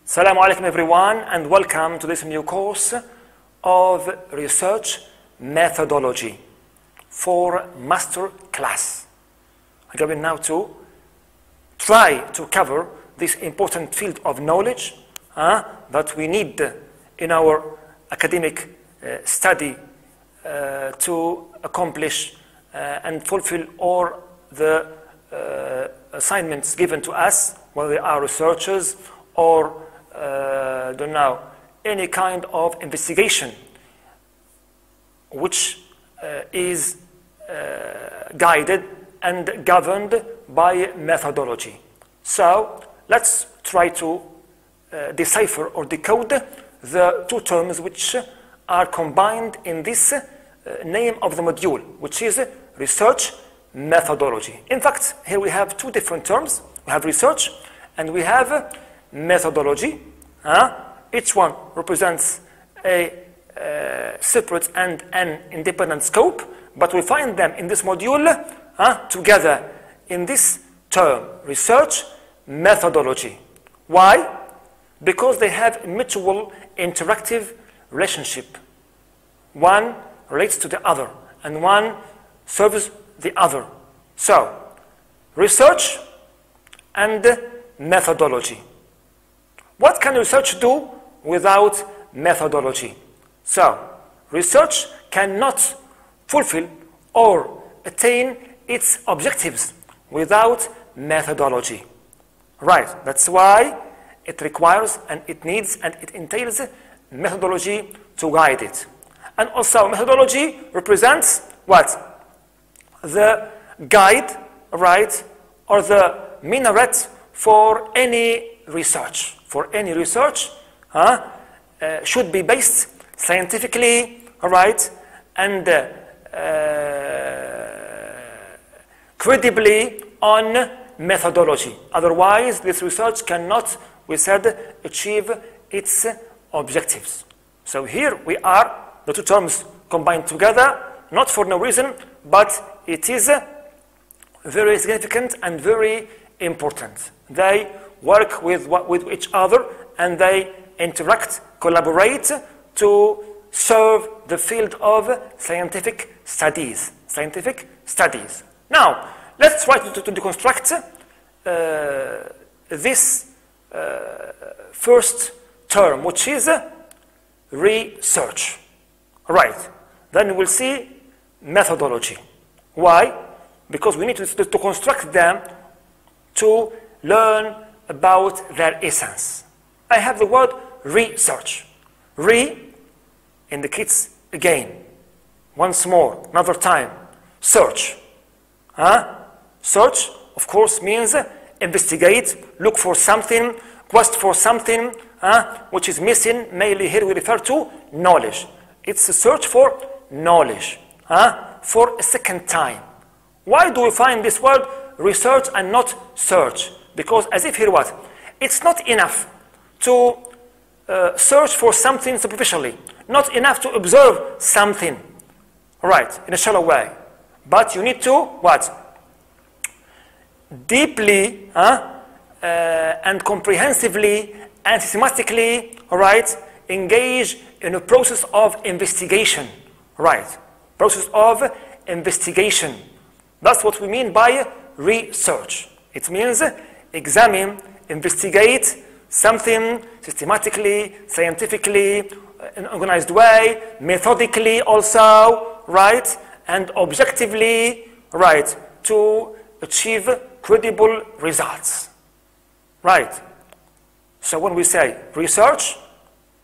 Assalamu alaikum everyone, and welcome to this new course of research methodology for master class. I'm going now to try to cover this important field of knowledge that we need in our academic study to accomplish and fulfill all the assignments given to us, whether they are researchers or don't know, any kind of investigation which is guided and governed by methodology. So let's try to decipher or decode the two terms which are combined in this name of the module, which is research methodology. In fact, here we have two different terms. We have research and we have methodology. Each one represents a separate and an independent scope, but we find them in this module together in this term, research methodology. Why? Because they have mutual interactive relationship. One relates to the other and one serves the other. So, research and methodology. What can research do without methodology? So, research cannot fulfill or attain its objectives without methodology. Right, that's why it requires and it needs and it entails methodology to guide it. And also methodology represents what? The guide, right, or the minaret for any research. For any research, should be based scientifically, right, and credibly on methodology. Otherwise, this research cannot, we said, achieve its objectives. So here we are, the two terms combined together, not for no reason, but it is very significant and very important. They work with each other and they interact, collaborate to serve the field of scientific studies. Scientific studies. Now, let's try to deconstruct this first term, which is research. Right. Then we'll see methodology. Why? Because we need to construct them to learn about their essence. I have the word research. Re indicates again, once more, another time. Search. Search, of course, means investigate, look for something, quest for something which is missing. Mainly here we refer to knowledge. It's a search for knowledge for a second time. Why do we find this word research and not search? Because as if here what? It's not enough to search for something superficially. Not enough to observe something, right, in a shallow way. But you need to, what? Deeply and comprehensively and systematically, right, engage in a process of investigation, right? Process of investigation. That's what we mean by research. It means examine, investigate something systematically, scientifically, in an organized way, methodically also, right, and objectively, right, to achieve credible results, right? So when we say research,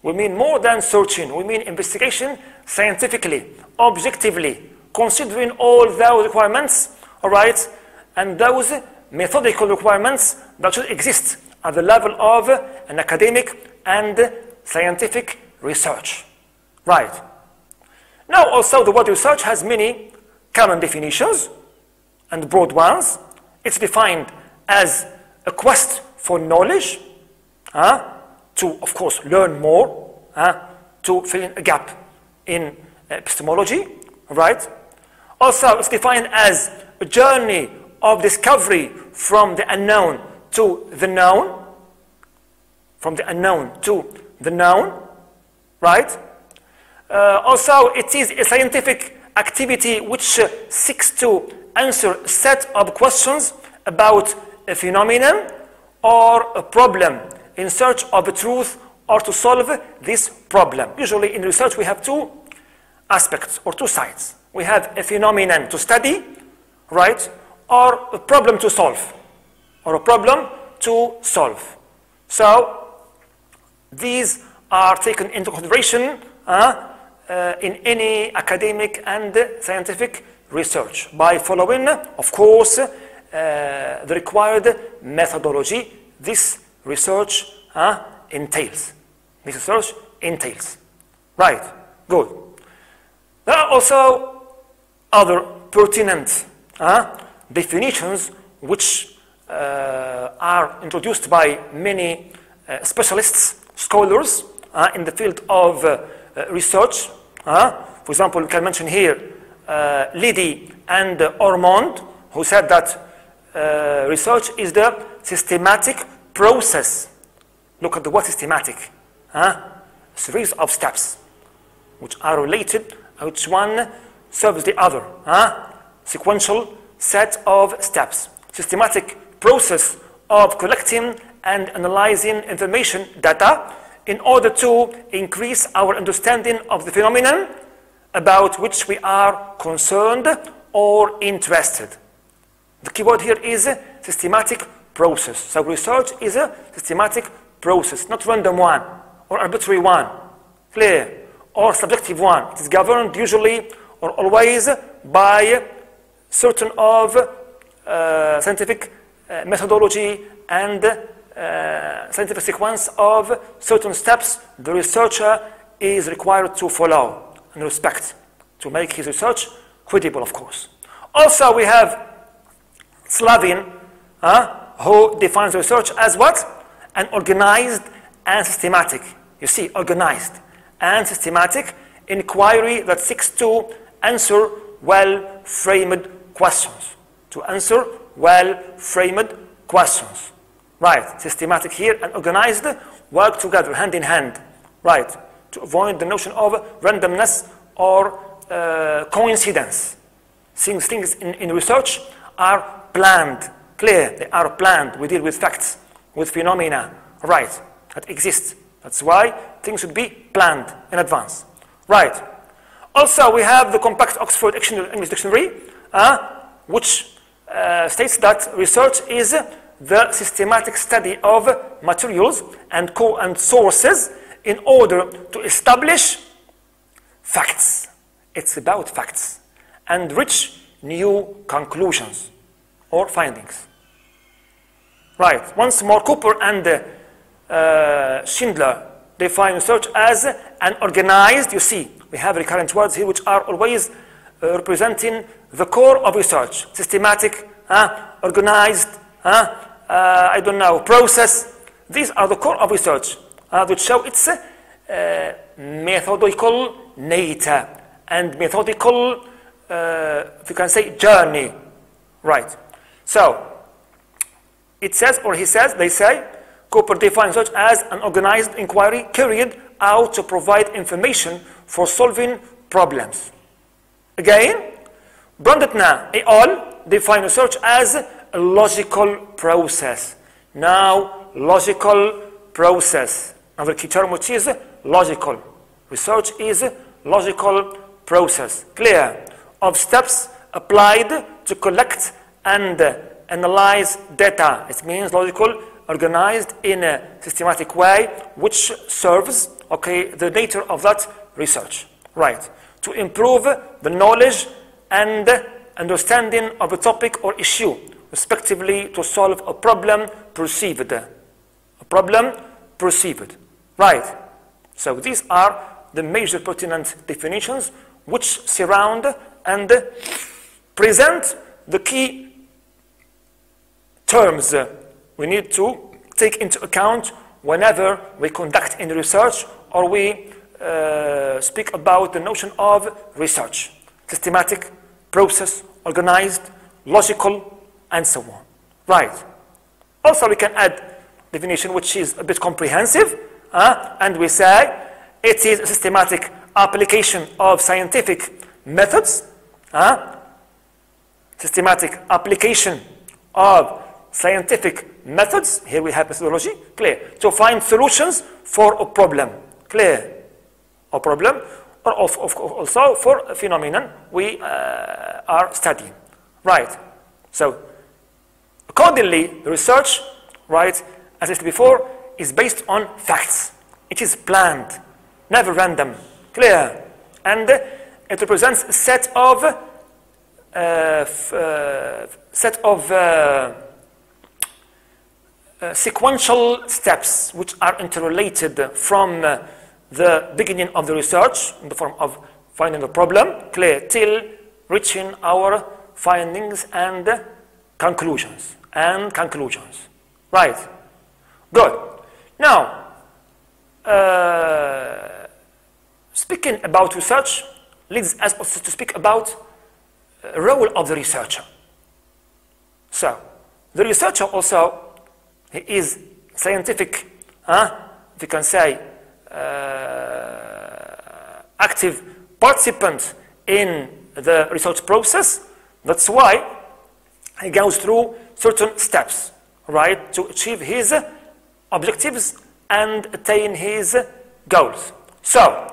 we mean more than searching. We mean investigation scientifically, objectively, considering all those requirements, all right, and those methodical requirements that should exist at the level of an academic and scientific research. Right. Now also the word research has many common definitions and broad ones. It's defined as a quest for knowledge, to of course learn more, to fill in a gap in epistemology, right? Also it's defined as a journey of discovery from the unknown to the known. from the unknown to the known, right? Also, it is a scientific activity which seeks to answer a set of questions about a phenomenon or a problem in search of the truth or to solve this problem. Usually in research we have two aspects or two sides. We have a phenomenon to study, right, or a problem to solve, or a problem to solve. So these are taken into consideration in any academic and scientific research by following, of course, the required methodology this research entails. This research entails. Right, good. There are also other pertinent definitions which are introduced by many specialists, scholars in the field of research. For example, we can mention here Liddy and Ormond, who said that research is the systematic process. Look at the word systematic. A series of steps which are related, which one serves the other. Sequential set of steps. Systematic process of collecting and analyzing information data in order to increase our understanding of the phenomenon about which we are concerned or interested. The keyword here is systematic process. So research is a systematic process, not random one or arbitrary one, clear, or subjective one. It is governed usually or always by certain of scientific methodology and scientific sequence of certain steps the researcher is required to follow and respect to make his research credible, of course. Also, we have Slavin, who defines research as what? An organized and systematic. You see, organized and systematic inquiry that seeks to answer well-framed questions. To answer well-framed questions. Right, systematic here and organized work together, hand in hand. Right, to avoid the notion of randomness or coincidence. Things in research are planned, clear, they are planned. We deal with facts, with phenomena, right, that exist. That's why things should be planned in advance. Right. Also, we have the compact Oxford English Dictionary, which states that research is the systematic study of materials and sources in order to establish facts. It's about facts and reach new conclusions or findings. Right. Once more, Cooper and Schindler define research as an organized, you see, we have recurrent words here which are always representing the core of research. Systematic, organized, I don't know, process. These are the core of research, which show its methodical nature and methodical, if you can say, journey. Right. So, it says, or he says, they say, Cooper defines research as an organized inquiry carried out to provide information for solving problems. Again, Brandtner et al. Define research as a logical process. Now, logical process. Another key term which is logical. Research is logical process. Clear. Of steps applied to collect and analyze data. It means logical, organized in a systematic way, which serves, okay, the nature of that research. Right. To improve the knowledge and understanding of a topic or issue, respectively to solve a problem perceived. A problem perceived. Right. So these are the major pertinent definitions which surround and present the key terms we need to take into account whenever we conduct any research or we speak about the notion of research. Systematic, process, organized, logical, and so on. Right. Also, we can add definition which is a bit comprehensive, and we say it is a systematic application of scientific methods, systematic application of scientific methods, here we have methodology, clear, to find solutions for a problem, clear, a problem, or also for a phenomenon we are studying, right? So, accordingly, the research, right, as I said before, is based on facts. It is planned, never random, clear, and it represents a set of sequential steps which are interrelated from the beginning of the research in the form of finding the problem, clear, till reaching our findings and conclusions. Right. Good. Now, speaking about research leads us also to speak about the role of the researcher. So, the researcher also he is scientific, if you can say, active participant in the research process. That's why he goes through certain steps, right, to achieve his objectives and attain his goals. So,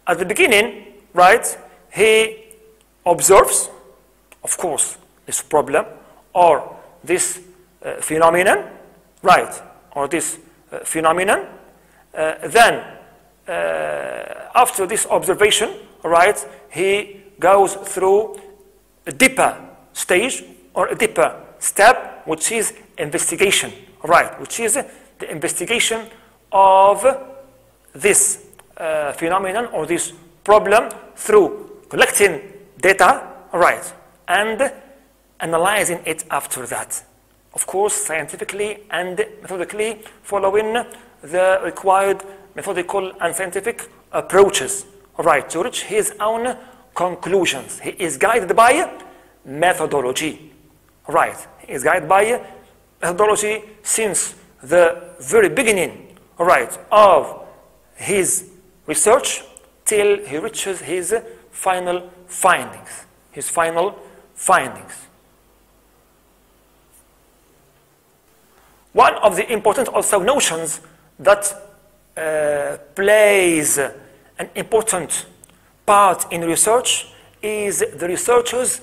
at the beginning, right, he observes, of course, this problem or this phenomenon, right, or this phenomenon. Then, after this observation, right, he goes through a deeper stage or a deeper step, which is investigation, right, which is the investigation of this phenomenon or this problem through collecting data, right, and analyzing it after that. Of course, scientifically and methodically following the required methodical and scientific approaches, right, to reach his own conclusions. He is guided by methodology, right. He is guided by methodology since the very beginning, right, of his research till he reaches his final findings. One of the important also notions that plays an important part in research is the researcher's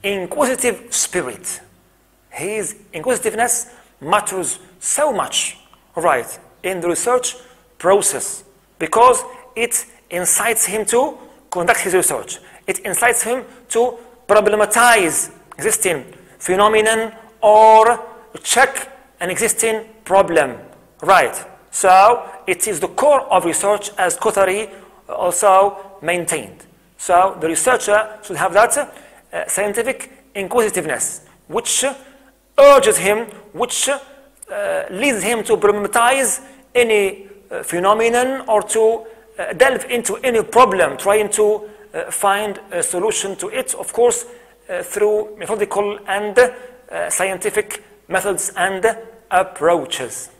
inquisitive spirit. His inquisitiveness matters so much, right, in the research process because it incites him to conduct his research. It incites him to problematize existing phenomenon or check an existing problem, right? So it is the core of research as Kothari also maintained. So the researcher should have that scientific inquisitiveness, which urges him, which leads him to problematize any phenomenon or to delve into any problem, trying to find a solution to it, of course, through methodical and scientific methods and approaches.